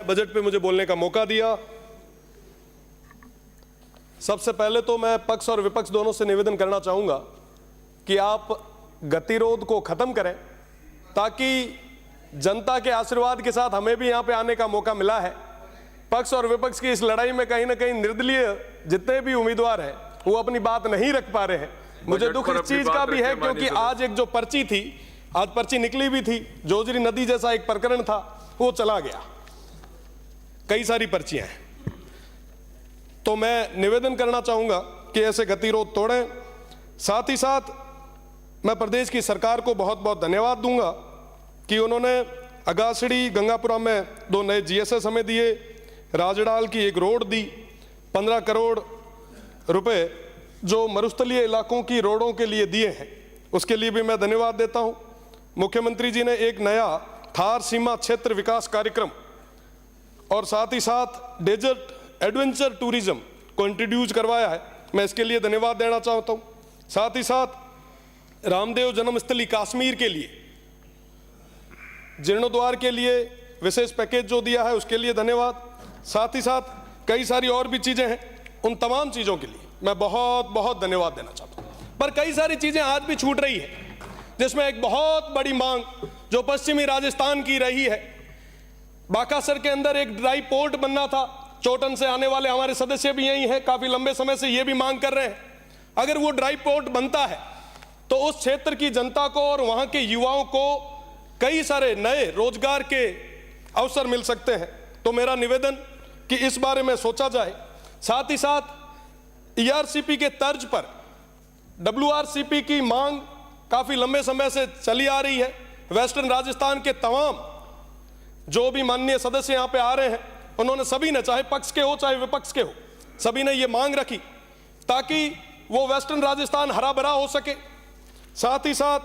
Budget पे मुझे बोलने का मौका दिया। सबसे पहले तो मैं पक्ष और विपक्ष दोनों से निवेदन करना चाहूंगा कि आप गतिरोध को खत्म करें, ताकि जनता के आशीर्वाद के साथ हमें भी यहां पे आने का मौका मिला है। पक्ष और विपक्ष की इस लड़ाई में कहीं ना कहीं निर्दलीय जितने भी उम्मीदवार हैं वो अपनी बात नहीं रख पा रहे हैं। मुझे दुख इस चीज का भी है क्योंकि आज एक जो पर्ची थी, आज पर्ची निकली भी थी, जोजरी नदी जैसा एक प्रकरण था, वो चला गया। कई सारी पर्चियां हैं। तो मैं निवेदन करना चाहूंगा कि ऐसे गतिरोध तोड़ें। साथ ही साथ मैं प्रदेश की सरकार को बहुत बहुत धन्यवाद दूंगा कि उन्होंने अगासड़ी गंगापुरा में 2 नए GSS हमें दिए, राजडाल की एक रोड दी, 15 करोड़ रुपए जो मरुस्थलीय इलाकों की रोडों के लिए दिए हैं, उसके लिए भी मैं धन्यवाद देता हूं। मुख्यमंत्री जी ने एक नया थार सीमा क्षेत्र विकास कार्यक्रम और साथ ही साथ डेजर्ट एडवेंचर टूरिज्म को इंट्रोड्यूस करवाया है, मैं इसके लिए धन्यवाद देना चाहता हूं। साथ ही साथ रामदेव जन्मस्थली कश्मीर के लिए जीर्णोद्वार के लिए विशेष पैकेज जो दिया है उसके लिए धन्यवाद। साथ ही साथ कई सारी और भी चीजें हैं, उन तमाम चीजों के लिए मैं बहुत बहुत धन्यवाद देना चाहता हूं। पर कई सारी चीजें आज भी छूट रही है, जिसमें एक बहुत बड़ी मांग जो पश्चिमी राजस्थान की रही है। बाकासर के अंदर एक ड्राई पोर्ट बनना था, चोटन से आने वाले हमारे सदस्य भी यही हैं, काफी लंबे समय से ये भी मांग कर रहे हैं। अगर वो ड्राई पोर्ट बनता है तो उस क्षेत्र की जनता को और वहां के युवाओं को कई सारे नए रोजगार के अवसर मिल सकते हैं। तो मेरा निवेदन कि इस बारे में सोचा जाए। साथ ही साथ ERCP के तर्ज पर WRCP की मांग काफी लंबे समय से चली आ रही है। वेस्टर्न राजस्थान के तमाम जो भी माननीय सदस्य यहां पे आ रहे हैं, उन्होंने सभी ने, चाहे पक्ष के हो चाहे विपक्ष के हो, सभी ने ये मांग रखी ताकि वो वेस्टर्न राजस्थान हरा भरा हो सके। साथ ही साथ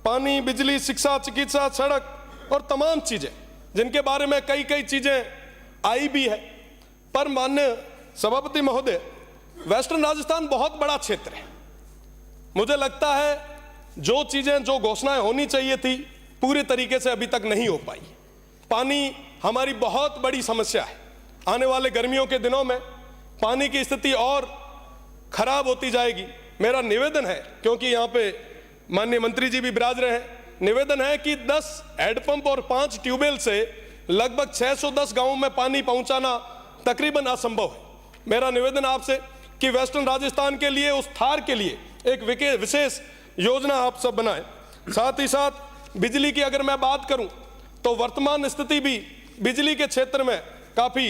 पानी, बिजली, शिक्षा, चिकित्सा, सड़क और तमाम चीजें जिनके बारे में कई कई चीजें आई भी है। पर माननीय सभापति महोदय, वेस्टर्न राजस्थान बहुत बड़ा क्षेत्र है। मुझे लगता है जो चीजें, जो घोषणाएं होनी चाहिए थी, पूरे तरीके से अभी तक नहीं हो पाई। पानी हमारी बहुत बड़ी समस्या है। आने वाले गर्मियों के दिनों में पानी की स्थिति और खराब होती जाएगी। मेरा निवेदन है, क्योंकि यहाँ पे माननीय मंत्री जी भी विराज रहे हैं, निवेदन है कि 10 हैंडपंप और 5 ट्यूबवेल से लगभग 610 गांवों में पानी पहुंचाना तकरीबन असंभव है। मेरा निवेदन आपसे कि वेस्टर्न राजस्थान के लिए, उस थार के लिए एक विशेष योजना आप सब बनाएं। साथ ही साथ बिजली की अगर मैं बात करूं तो वर्तमान स्थिति भी बिजली के क्षेत्र में काफी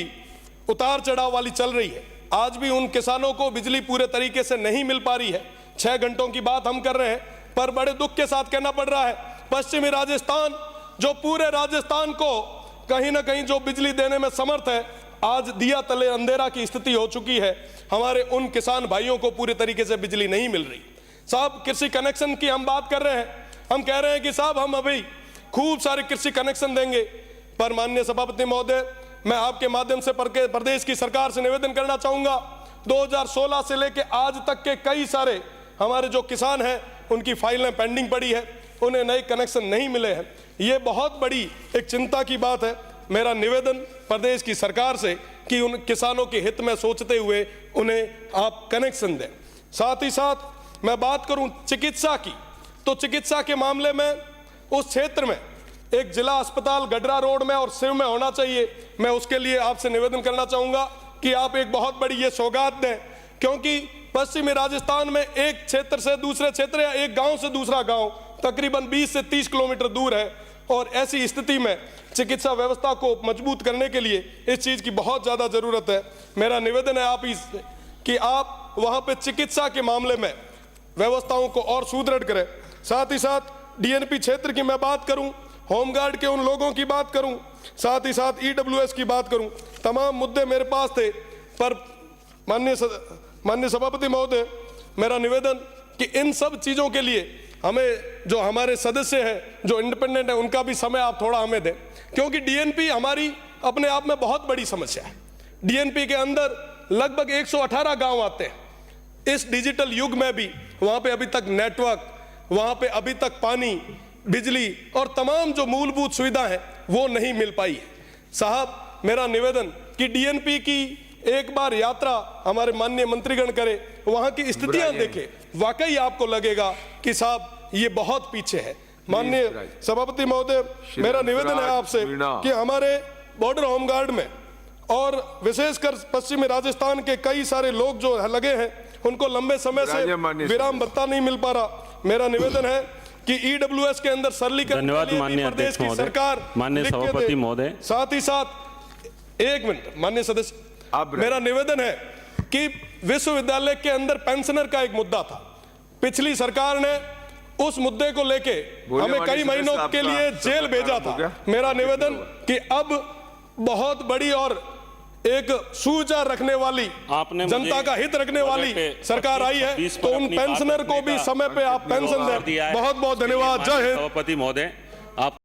उतार चढ़ाव वाली चल रही है। आज भी उन किसानों को बिजली पूरे तरीके से नहीं मिल पा रही है। 6 घंटों की बात हम कर रहे हैं, पर बड़े दुख के साथ कहना पड़ रहा है, पश्चिमी राजस्थान जो पूरे राजस्थान को कहीं ना कहीं जो बिजली देने में समर्थ है, आज दिया तले अंधेरा की स्थिति हो चुकी है। हमारे उन किसान भाइयों को पूरे तरीके से बिजली नहीं मिल रही। साहब, कृषि कनेक्शन की हम बात कर रहे हैं, हम कह रहे हैं कि साहब हम अभी खूब सारे कृषि कनेक्शन देंगे। पर माननीय सभापति महोदय, मैं आपके माध्यम से प्रदेश की सरकार से निवेदन करना चाहूंगा, 2016 से लेके आज तक के कई सारे हमारे जो किसान हैं उनकी फाइलें पेंडिंग पड़ी है, उन्हें नए कनेक्शन नहीं मिले हैं। ये बहुत बड़ी एक चिंता की बात है। मेरा निवेदन प्रदेश की सरकार से कि उन किसानों के हित में सोचते हुए उन्हें आप कनेक्शन दें। साथ ही साथ मैं बात करूं चिकित्सा की, तो चिकित्सा के मामले में उस क्षेत्र में एक जिला अस्पताल गडरा रोड में और सिव में होना चाहिए। मैं उसके लिए आपसे निवेदन करना चाहूंगा कि आप एक बहुत बड़ी ये सौगात दें, क्योंकि पश्चिमी राजस्थान में एक क्षेत्र से दूसरे क्षेत्र या एक गांव से दूसरा गांव तकरीबन 20 से 30 किलोमीटर दूर है, और ऐसी स्थिति में चिकित्सा व्यवस्था को मजबूत करने के लिए इस चीज की बहुत ज्यादा जरूरत है। मेरा निवेदन है आप कि आप वहां पे चिकित्सा के मामले में व्यवस्थाओं को और सुदृढ़ करें। साथ ही साथ DNP क्षेत्र की मैं बात करूं, होमगार्ड के उन लोगों की बात करूं, साथ ही साथ EWS की बात करूं, तमाम मुद्दे मेरे पास थे। पर माननीय सभापति महोदय, मेरा निवेदन कि इन सब चीजों के लिए हमें, जो हमारे सदस्य हैं जो इंडिपेंडेंट है, उनका भी समय आप थोड़ा हमें दें, क्योंकि DNP हमारी अपने आप में बहुत बड़ी समस्या है। DNP के अंदर लगभग 118 गांव आते हैं। इस डिजिटल युग में भी वहां पे अभी तक नेटवर्क, वहां पे अभी तक पानी, बिजली और तमाम जो मूलभूत सुविधा है वो नहीं मिल पाई है। साहब, मेरा निवेदन कि डीएनपी की एक बार यात्रा हमारे माननीय मंत्रीगण करे, वहां की स्थितियां देखे, वाकई आपको लगेगा कि साहब ये बहुत पीछे है। माननीय सभापति महोदय, मेरा निवेदन है आपसे कि हमारे बॉर्डर होमगार्ड में और विशेषकर पश्चिमी राजस्थान के कई सारे लोग जो लगे हैं, उनको लंबे समय से विराम भत्ता नहीं मिल पा रहा। मेरा निवेदन है कि ईडब्ल्यूएस के अंदर सरलीकरण, धन्यवाद माननीय प्रदेश की अध्यक्ष सरकार, माननीय सभापति महोदय, साथ ही साथ एक मिनट माननीय सदस्य, मेरा निवेदन है कि विश्वविद्यालय के अंदर पेंशनर का एक मुद्दा था, पिछली सरकार ने उस मुद्दे को लेके हमें कई महीनों के लिए जेल भेजा था। मेरा निवेदन कि अब बहुत बड़ी और एक सुविचार रखने वाली, जनता का हित रखने वाली सरकार आई है, तो उन पेंशनर को भी समय पे आप पेंशन दें। बहुत बहुत धन्यवाद। जय हिंद। सभापति महोदय, आप